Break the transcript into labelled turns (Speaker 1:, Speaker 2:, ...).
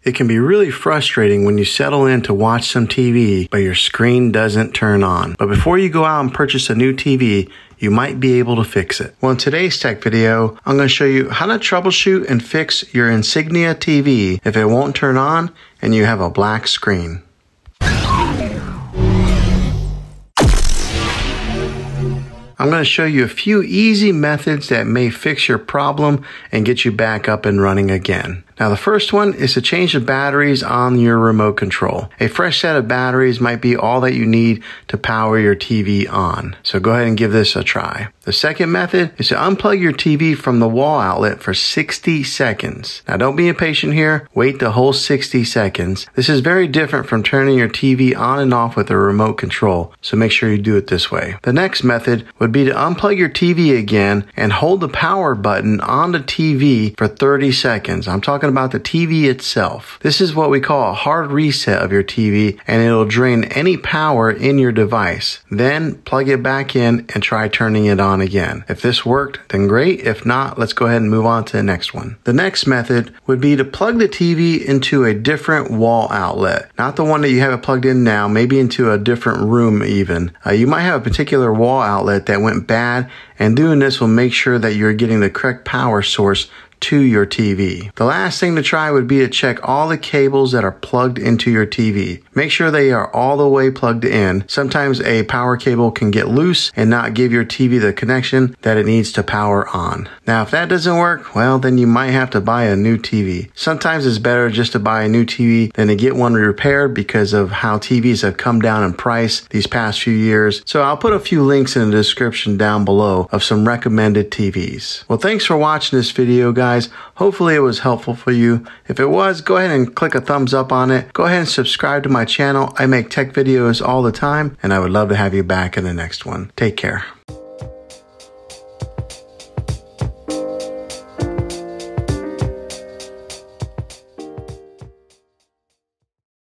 Speaker 1: It can be really frustrating when you settle in to watch some TV, but your screen doesn't turn on. But before you go out and purchase a new TV, you might be able to fix it. Well, in today's tech video, I'm going to show you how to troubleshoot and fix your Insignia TV if it won't turn on and you have a black screen. I'm going to show you a few easy methods that may fix your problem and get you back up and running again. Now, the first one is to change the batteries on your remote control. A fresh set of batteries might be all that you need to power your TV on. So go ahead and give this a try. The second method is to unplug your TV from the wall outlet for 60 seconds. Now, don't be impatient here. Wait the whole 60 seconds. This is very different from turning your TV on and off with a remote control. So make sure you do it this way. The next method would be to unplug your TV again and hold the power button on the TV for 30 seconds. I'm talking about the TV itself. This is what we call a hard reset of your TV, and it'll drain any power in your device. Then plug it back in and try turning it on again. If this worked, then great. If not, let's go ahead and move on to the next one. The next method would be to plug the TV into a different wall outlet. Not the one that you have it plugged in now, maybe into a different room even. You might have a particular wall outlet that went bad, and doing this will make sure that you're getting the correct power source to your TV. The last thing to try would be to check all the cables that are plugged into your TV. Make sure they are all the way plugged in. Sometimes a power cable can get loose and not give your TV the connection that it needs to power on. Now, if that doesn't work, well, then you might have to buy a new TV. Sometimes it's better just to buy a new TV than to get one repaired because of how TVs have come down in price these past few years. So I'll put a few links in the description down below of some recommended TVs. Well, thanks for watching this video, guys. Hopefully it was helpful for you. If it was, go ahead and click a thumbs up on it. Go ahead and subscribe to my channel. I make tech videos all the time, and I would love to have you back in the next one. Take care.